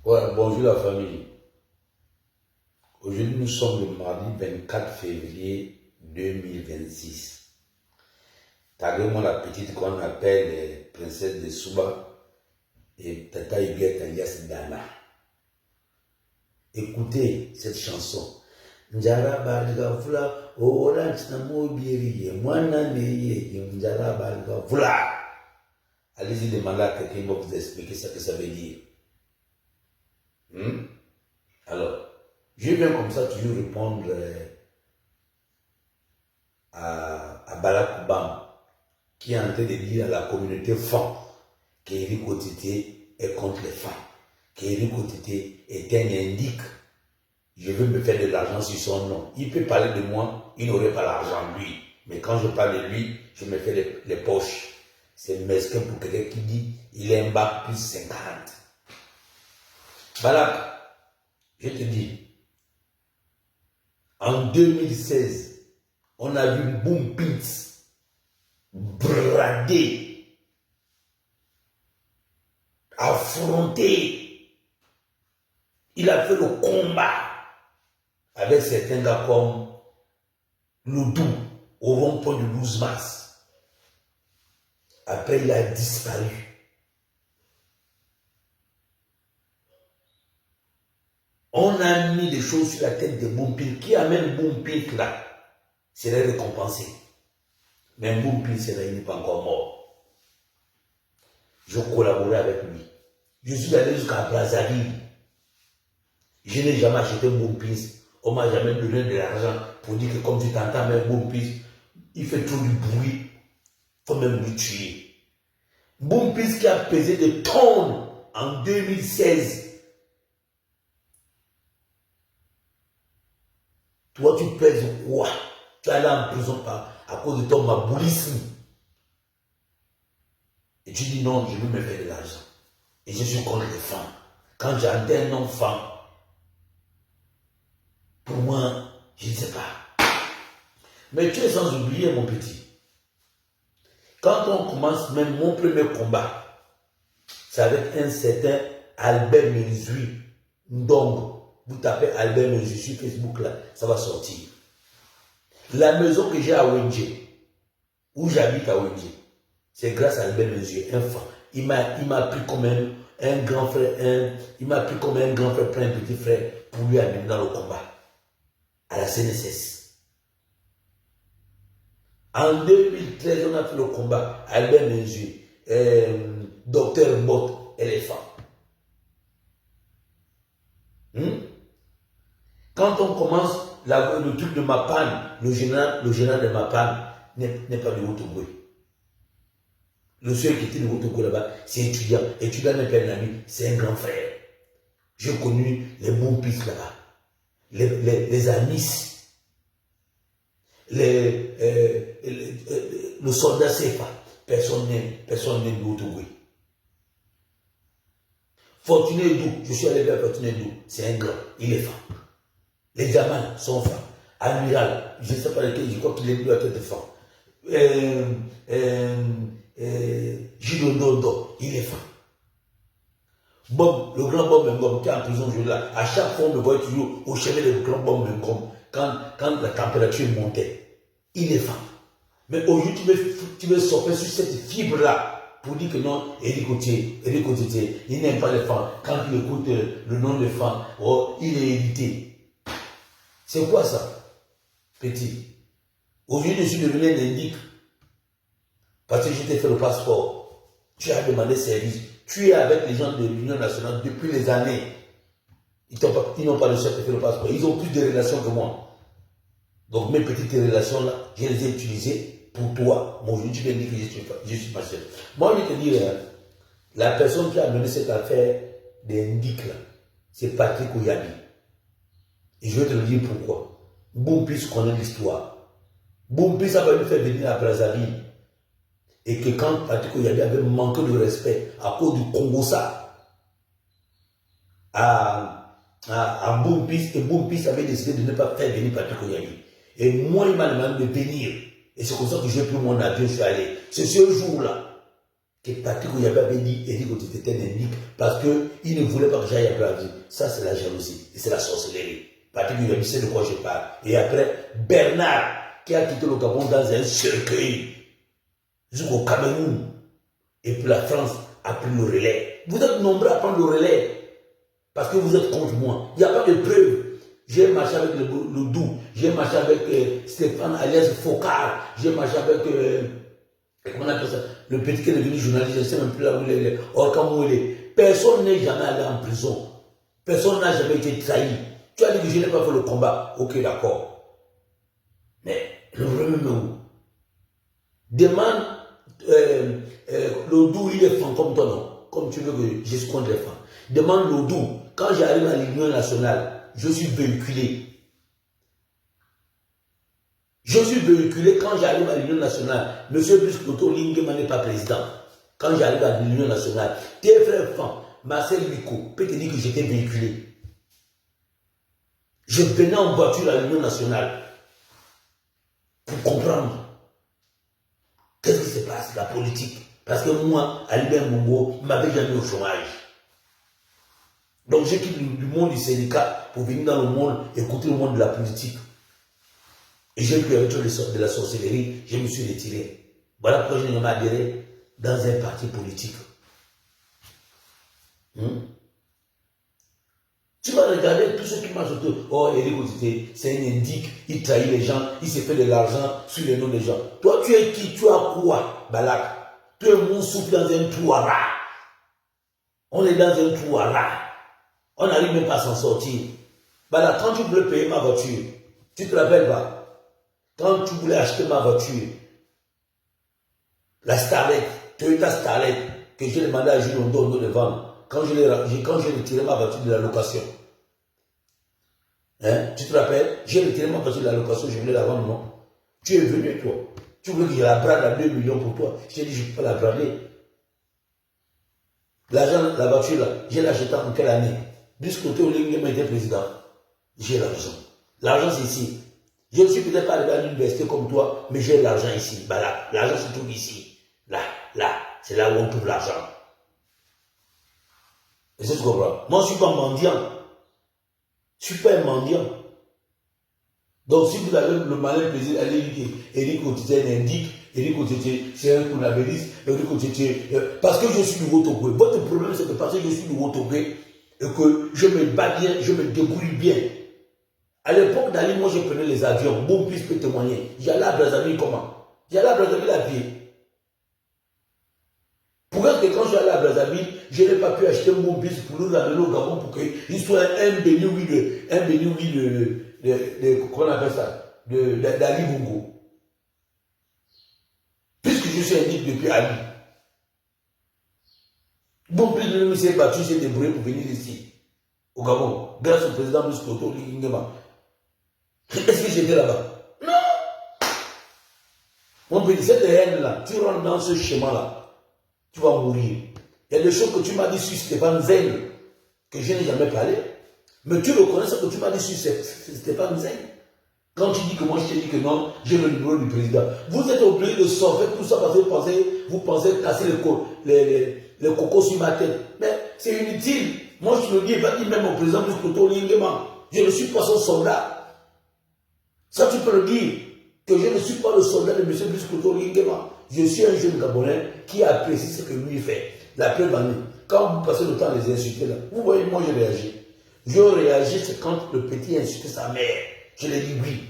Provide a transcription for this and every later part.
Ouais, bonjour la famille. Aujourd'hui, nous sommes le mardi 24 février 2026. T'as vu moi la petite qu'on appelle princesse de Souba et Tata Huguette alias Dana. Écoutez cette chanson. Njara barga fula, orange na mobiri, mwana neye, njara barga fula. Allez-y demander à quelqu'un qui va vous expliquer ce que ça veut dire. Alors, je viens comme ça toujours répondre à Barack Obama, qui est en train de dire à la communauté femme qu'Éric Otité est contre les femmes, qu'Éric Otité est un indique. Je veux me faire de l'argent sur son nom. Il peut parler de moi, il n'aurait pas l'argent lui. Mais quand je parle de lui, je me fais les poches. C'est mesquin pour quelqu'un qui dit il est un bac plus 50. Barack, je te dis, en 2016, on a vu Boom Pitts brader, affronter. Il a fait le combat avec certains gars comme Loudou au rond-point de 12 mars. Après, il a disparu. On a mis des choses sur la tête de Boumpil. Qui amène Boumpil là serait récompensé. Mais Boumpil, il n'est pas encore mort. Je collaborais avec lui. Je suis allé jusqu'à Brazzaville. Je n'ai jamais acheté Boumpil. On ne m'a jamais donné de l'argent pour dire que comme tu t'entends, mais Boumpil, il fait trop du bruit. Il faut même le tuer. Boumpil qui a pesé des tonnes en 2016. Toi, tu pèses quoi? Tu es allé en prison à cause de ton maboulisme. Et tu dis non, je veux me faire de l'argent. Et je suis contre les femmes. Quand j'entends un nom femme, pour moi, je ne sais pas. Mais tu es sans oublier, mon petit. Quand on commence, même mon premier combat, c'est avec un certain Albert Mézui Ndongo. Vous tapez Albert Mézui sur Facebook, là, ça va sortir. La maison que j'ai à Wenje, où j'habite à Wenje, c'est grâce à Albert Mézui, un fan. Il m'a pris comme un grand frère, il m'a pris comme un grand frère, plein de petits frères, pour lui amener dans le combat, à la CNSS. En 2013, on a fait le combat, Albert Mézui, Docteur Bot, éléphant. Quand on commence le truc de Mapan, le général de Mapan n'est pas de Haut-Togo. Le seul qui était de Haut-Togo là-bas, c'est étudiant. Étudiant n'est pas un ami, c'est un grand frère. J'ai connu les Bompis là-bas, les Amis, le soldat CFA. Personne n'est de Haut-Togo. Fortuné Dou, je suis allé vers Fortuné Dou, c'est un grand, il est fort. Les gamins sont femmes. Amiral, je ne sais pas lequel, je crois qu'il est plus à tête de femme. Gidondo, il est femme. Bob, le grand Bob Mengom, qui est en prison aujourd'hui là, à chaque fois on me voit toujours au chevet du grand Bob Mengom, quand la température montait, il est femme. Mais aujourd'hui, tu veux sortir sur cette fibre-là pour dire que non, Éric Otité, il n'aime pas les femmes. Quand il écoute le nom des femmes, oh, il est évité. C'est quoi ça, petit? Aujourd'hui, je suis devenu un indique. Parce que je t'ai fait le passeport. Tu as demandé service. Tu es avec les gens de l'Union nationale depuis des années. Ils n'ont pas réussi à te faire le passeport. Ils ont plus de relations que moi. Donc mes petites relations-là, je les ai utilisées pour toi. Bon, je vais dire que je suis pas seul. Moi, je vais te dire, la personne qui a mené cette affaire d'indique là, c'est Patrick Ouyabi. Et je vais te le dire pourquoi. Boumpis connaît l'histoire. Boumpis a fallu faire venir à Brazzaville. Et que quand Patrick Ouyabi avait manqué de respect à cause du Congo-Ça à Boumpis, et Boumpis avait décidé de ne pas faire venir Patrick Ouyabi. Et moi, il m'a demandé de venir. Et c'est comme ça que j'ai pris mon avion, je suis allé. C'est ce jour-là que Patrick Ouyabé avait dit Éric Otite était un indique parce qu'il ne voulait pas que j'aille à la vie. Ça, c'est la jalousie et c'est la sorcellerie. Patrick Ouyabé sait de quoi je parle. Et après, Bernard, qui a quitté le Gabon dans un cercueil jusqu'au Cameroun. Et puis la France a pris le relais. Vous êtes nombreux à prendre le relais parce que vous êtes contre moi. Il n'y a pas de preuves. J'ai marché avec le Doux, j'ai marché avec Stéphane alias Focard, j'ai marché avec, comment on appelle ça, le petit qui est devenu journaliste, je ne sais même plus là où il est, Orkan où il est. Personne n'est jamais allé en prison. Personne n'a jamais été trahi. Tu as dit que je n'ai pas fait le combat. Ok, d'accord. Mais le problème est où? Demande, le Doux, il est franc comme toi, non? Comme tu veux que je suis contre les femmes. Demande le Doux, quand j'arrive à l'Union nationale, je suis véhiculé. Je suis véhiculé quand j'arrive à l'Union nationale. Monsieur Biscoto Lingema n'est pas président. Quand j'arrive à l'Union nationale, tes frères francs, Marcel Lico, peut te dire que j'étais véhiculé. Je venais en voiture à l'Union nationale pour comprendre qu'est-ce qui se passe, la politique. Parce que moi, Albert Mongo, m'avait jamais au chômage. Donc j'ai quitté le monde du syndicat pour venir dans le monde, écouter le monde de la politique. Et j'ai vu avec de la sorcellerie, je me suis retiré. Voilà pourquoi je n'ai jamais adhéré dans un parti politique. Tu vas regarder tout ce qui marche autour. Oh, Éric Otite, c'est un indique, il trahit les gens, il se fait de l'argent sur les noms des gens. Toi, tu es qui? Tu as quoi, Balak? Tu es mon souffle dans un trou à rat. On est dans un trou à rat. On n'arrive même pas à s'en sortir. Voilà, quand tu voulais payer ma voiture, tu te rappelles pas? Quand tu voulais acheter ma voiture, la Starlet, Toyota Starlet, que j'ai demandé à Jules Ondo de vendre, quand j'ai retiré ma voiture de la location, hein, tu te rappelles? J'ai retiré ma voiture de la location, je voulais la vendre, non? Tu es venu, toi. Tu voulais que je la brade à 2 millions pour toi. Je t'ai dit, je ne peux pas la brader. L'argent, la voiture, là, j'ai l'acheté en quelle année? Biscoté Olingema était président. J'ai l'argent. L'argent, c'est ici. Je ne suis peut-être pas arrivé à l'université comme toi, mais j'ai l'argent ici. Bah là, l'argent se trouve ici. Là, c'est là où on trouve l'argent. Et c'est ce qu'on comprend. Moi, je ne suis pas mendiant. Je ne suis pas un mendiant. Donc, si vous avez le malin plaisir d'aller dire qu'Éric Otite indique, Éric Otite, c'est un coulabéliste, Éric Otite, parce que je suis nouveau Togolais. Votre problème, c'est que parce que je suis nouveau Togolais, et que je me bats bien, je me débrouille bien. À l'époque d'Ali, moi, je prenais les avions. Bon, plus peut témoigner. J'allais à Brazzaville comment? J'allais à Brazzaville à pied. Pourquoi que quand je suis allé à Brazzaville, je n'ai pas pu acheter un bon bus pour nous amener au Gabon pour qu'il soit un béni de comment on appelle ça? d'Ali Bongo. Puisque je suis indique depuis Ali. Bon, plus de nous s'est battu, s'est débrouillé pour venir ici, au Gabon, grâce au président Biscoto Lingema. Est-ce que j'étais là-bas? Non! Mon petit, cette haine-là, tu rentres dans ce schéma-là, tu vas mourir. Il y a des choses que tu m'as dit sur Stéphane Zen, que je n'ai jamais parlé, mais tu reconnais ce que tu m'as dit sur Stéphane Zen. Quand tu dis que moi je t'ai dit que non, j'ai le numéro du président. Vous êtes obligé de sortir tout ça parce que vous pensez casser les cocos sur ma tête. Mais c'est inutile. Moi je le dis, il va dire même au président du Koto Lingema. Je ne suis pas son soldat. Ça tu peux le dire. Que je ne suis pas le soldat de M. Biscoto Lingema. Je suis un jeune Gabonais qui apprécie ce que lui fait. La preuve en est. Quand vous passez le temps à les insulter là, vous voyez, moi je réagis. Je réagis, c'est quand le petit insulte sa mère. Je lui dis oui.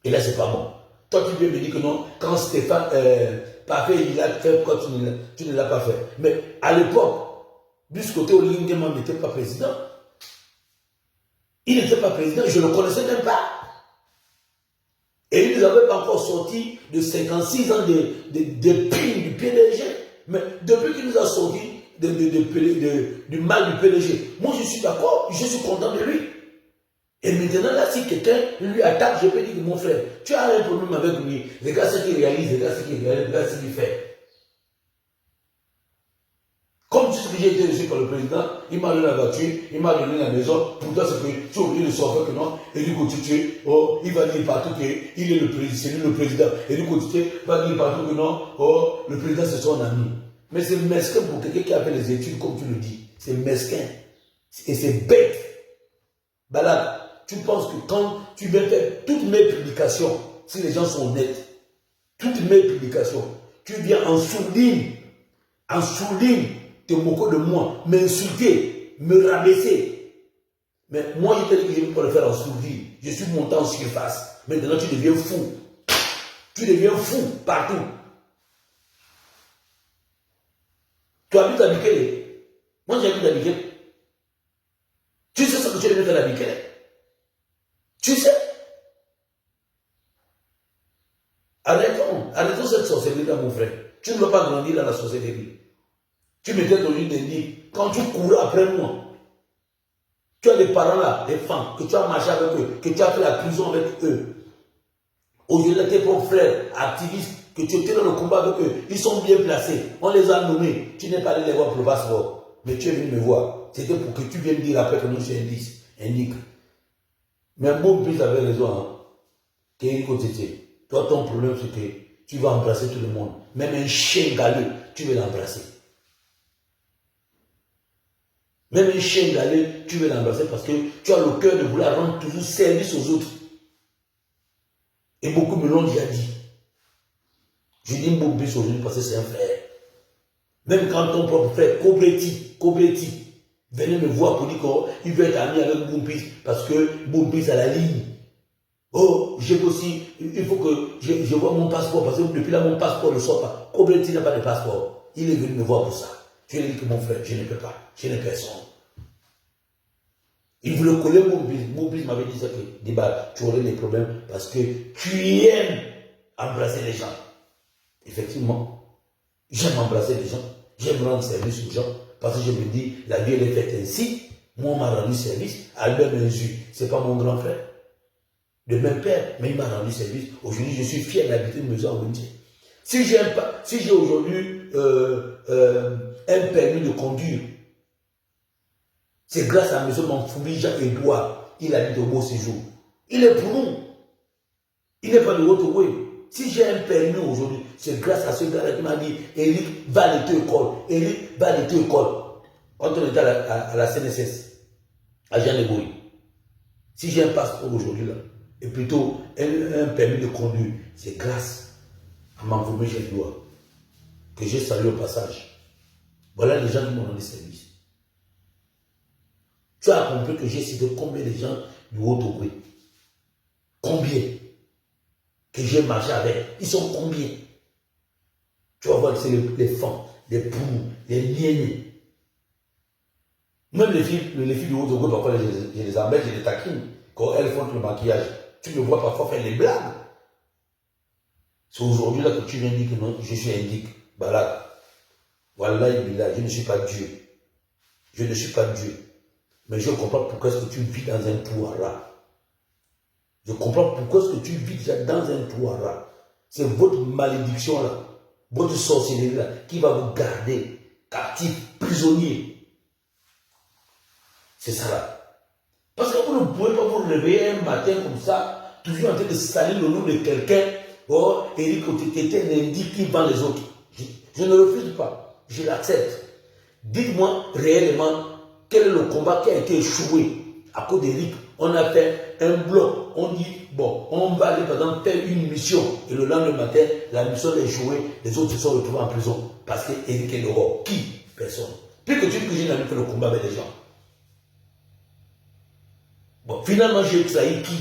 Et là, c'est pas bon. Toi, tu viens me dire que non, quand Stéphane Parfait, il a fait, pourquoi tu ne l'as pas fait? Mais à l'époque, Biscoto Lingema n'était pas président. Il n'était pas président, je ne le connaissais même pas. Et il ne nous avait pas encore sorti de 56 ans de prime du PDG. Mais depuis qu'il nous a sorti du mal du PDG, moi je suis d'accord, je suis content de lui. Et maintenant, là, si quelqu'un lui attaque, je peux dire que mon frère, tu as un problème avec lui. Regarde ce qu'il réalise, regarde ce qu'il fait. Comme tu sais que j'ai été reçu par le président, il m'a donné la voiture, il m'a donné la maison. Pour toi, c'est que tu es obligé de sortir que non. Et du coup, il va dire partout qu'il est le président, c'est lui le président. Et du coup, va dire partout que non, le président, c'est son ami. Mais c'est mesquin pour quelqu'un qui a fait les études, comme tu le dis. C'est mesquin. Et c'est bête. Balade, tu penses que quand tu viens faire toutes mes publications, si les gens sont honnêtes, toutes mes publications, tu viens en sourdine, te moquer de moi, m'insulter, me rabaisser. Mais moi, je t'ai dit que je ne peux pas le faire en sourdine. Je suis monté en surface. Maintenant, tu deviens fou. Tu deviens fou partout. Tu habites à Bikele. Moi, j'habite à Bikele. Tu sais ce que tu devais faire à Bikele? Tu sais? Arrêtons cette sorcellerie là, mon frère. Tu ne veux pas grandir dans la sorcellerie. Tu m'étais donné des lits. Quand tu cours après moi, tu as des parents là, des femmes, que tu as marché avec eux, que tu as fait la prison avec eux. Aujourd'hui, tes propres frères, activistes, que tu étais dans le combat avec eux, ils sont bien placés. On les a nommés. Tu n'es pas allé les voir pour le passeport. Mais tu es venu me voir. C'était pour que tu viennes dire après que nous sommes indique. Mais mon fils avait raison. Hein. Toi, ton problème, c'est que tu vas embrasser tout le monde. Même un chien galeux, tu veux l'embrasser. Même un chien galeux, tu veux l'embrasser parce que tu as le cœur de vouloir rendre toujours service aux autres. Et beaucoup me l'ont déjà dit. Je dis mon fils aujourd'hui parce que c'est un frère. Même quand ton propre frère, Kobreti, venait me voir pour dire qu'il veut être ami avec Boumpis parce que Boumpis a la ligne. Oh, j'ai aussi, il faut que je vois mon passeport parce que depuis là, mon passeport ne sort pas. Kobreti n'a pas de passeport. Il est venu me voir pour ça. Je lui ai dit que mon frère, je ne peux pas. Je n'ai personne. Il voulait coller Boumpis. Boumpis m'avait dit ça que, Diba, tu aurais des problèmes parce que tu aimes embrasser les gens. Effectivement, j'aime embrasser les gens. J'aime rendre service aux gens. Parce que je me dis, la vie elle est faite ainsi. Moi, on m'a rendu service. À lui-même insu. Ce n'est pas mon grand frère. De même père, mais il m'a rendu service. Aujourd'hui, je suis fier d'habiter une maison à Wendier. Si j'ai aujourd'hui un permis de conduire, c'est grâce à M. Manfoubi Jean-Edouard. Il habite au beau séjour. Il est pour nous. Il n'est pas de votre way. Si j'ai un permis aujourd'hui, c'est grâce à ce gars-là qui m'a dit, Eric, va à l'école. Eric, va à l'école. Quand on était à la CNSS, à Jean de Gouy. Si j'ai un passeport aujourd'hui, là, et plutôt un permis de conduire, c'est grâce à Manfoubi Jean-Edouard que j'ai salué au passage. Voilà les gens qui m'ont rendu service. Tu as compris que j'ai cité combien de gens du Haut-Togo? Combien? Que j'ai marché avec. Ils sont combien? Tu vas voir, c'est les femmes, les poux, les liens. Même les filles du Haut-Togo, parfois je les embête, je les taquine. Quand elles font le maquillage, tu me vois parfois faire des blagues. C'est aujourd'hui là que tu viens dire que non, je suis indique. Balade. Voilà, je ne suis pas Dieu. Je ne suis pas Dieu. Mais je comprends pourquoi est-ce que tu vis dans un trou à rat. Je comprends pourquoi est-ce que tu vis déjà dans un trou à rat. C'est votre malédiction là, votre sorcellerie là, qui va vous garder captif, prisonnier. C'est ça là. Parce que vous ne pouvez pas vous réveiller un matin comme ça, toujours en train de salir le nom de quelqu'un, et dire que tu étais un indique qui vend les autres. Je ne refuse pas, je l'accepte. Dites-moi réellement quel est le combat qui a été échoué à cause d'Éric. On a fait un bloc, on dit, bon, on va aller par exemple faire une mission, et le lendemain matin, la mission a échoué, les autres se sont retrouvés en prison, parce qu'Éric est dehors. Qui? Personne. Puis que tu dis que je n'ai jamais fait le combat avec les gens. Bon, finalement, j'ai trahi qui?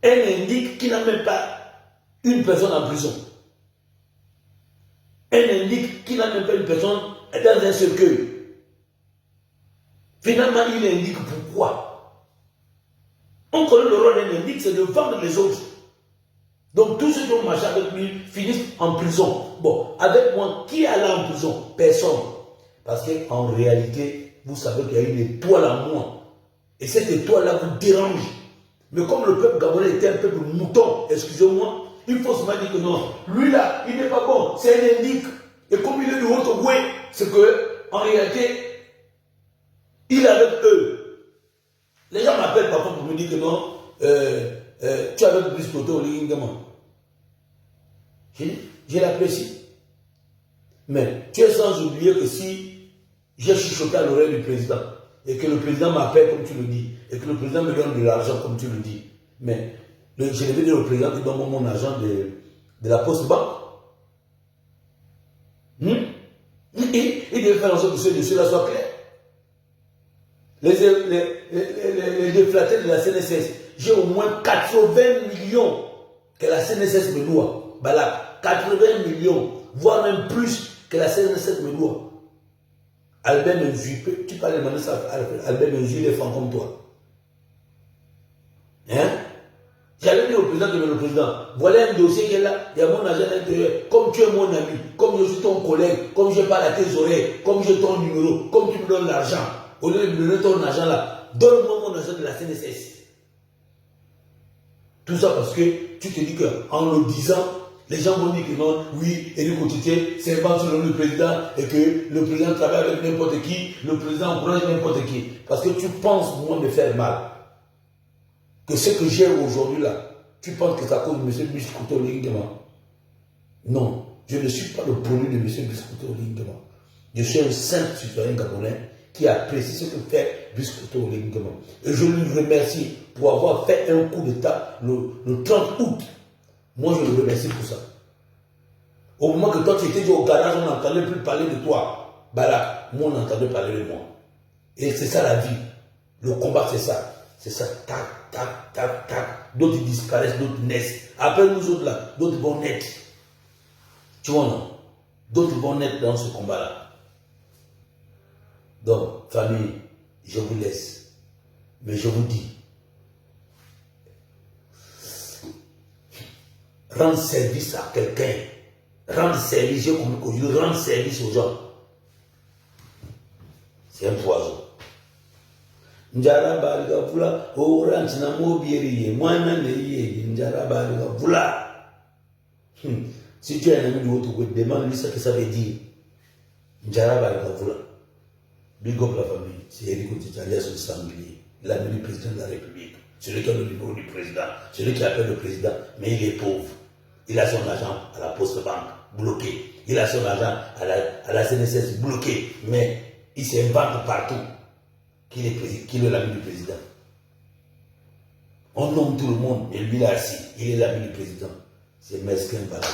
Un indique qui n'a même pas une personne en prison. Un indique qui n'a même pas une personne dans un cercueil. Finalement, il indique pourquoi. On connaît le rôle d'un indique, c'est de vendre les autres. Donc, tous ceux qui ont marché avec lui finissent en prison. Bon, avec moi, qui est allé en prison? Personne. Parce qu'en réalité, vous savez qu'il y a une étoile en moi. Et cette étoile-là vous dérange. Mais comme le peuple gabonais était un peuple mouton, excusez-moi, il faut se dire que non, lui là, il n'est pas bon, c'est un indique. Et comme il est du Haut-Togo, c'est que, en réalité, il est avec eux. Les gens m'appellent parfois pour me dire que non, tu es avec Brice Toto, je l'apprécie. Mais tu es sans oublier que si j'ai chuchoté à l'oreille du président, et que le président m'appelle comme tu le dis, et que le président me donne de l'argent comme tu le dis, mais je devais dire au président qu'il donne mon argent de la Poste Banque. Il devait faire en sorte que ce dossier-là soit clair. Les déflatés de la CNSS, j'ai au moins 80 millions que la CNSS me doit. Voilà, 80 millions, voire même plus que la CNSS me doit. Albert Menzi, tu parles de ça, Albert Menzi, il est franc comme toi. Hein? J'allais dire au président que le président, voilà un dossier qui est là, il y a mon agent intérieur, comme tu es mon ami, comme je suis ton collègue, comme je parle à tes oreilles, comme j'ai ton numéro, comme tu me donnes l'argent, au lieu de me donner ton argent là, donne-moi mon argent de la CNSS. Tout ça parce que tu te dis qu'en le disant, les gens vont dire que non, oui, Éric Otitié, c'est pas selon le président et que le président travaille avec n'importe qui, le président encourage n'importe qui. Parce que tu penses, moi, me faire mal. Que ce que j'ai aujourd'hui là, tu penses que c'est à cause de M. Biscouto Lingema. Non, je ne suis pas le produit de M. Biscouto Lingema. Je suis un simple citoyen gabonais qui apprécie ce que fait Biscouto Lingema. Et je lui remercie pour avoir fait un coup d'État le 30 août. Moi, je le remercie pour ça. Au moment que toi, tu étais au garage, on n'entendait plus parler de toi. Bah là, moi, on entendait parler de moi. Et c'est ça la vie. Le combat, c'est ça. C'est ça. Tac, tac, tac, tac. D'autres disparaissent, d'autres naissent. Après nous autres là, d'autres vont naître. Tu vois, non? D'autres vont naître dans ce combat-là. Donc, famille, je vous laisse. Mais je vous dis, rendre service à quelqu'un, rendre service, rendre service aux gens, c'est un poison. Njara balga vula, orange na mobieri, mwana neye, njara balga vula. Si tu es un ami de l'autre côté, demande-lui ce que ça veut dire. Njara balga vula. Big up la famille, c'est Éric Otitié alias le sanglier, l'ami du président de la République, celui qui a le numéro du président, celui qui appelle le président, mais il est pauvre. Il a son argent à la Poste Banque, bloqué. Il a son argent à la CNSS, bloqué. Mais il s'invente partout qu'il est l'ami du président. On nomme tout le monde, et lui là assis, il est l'ami du président. C'est mesquin balade.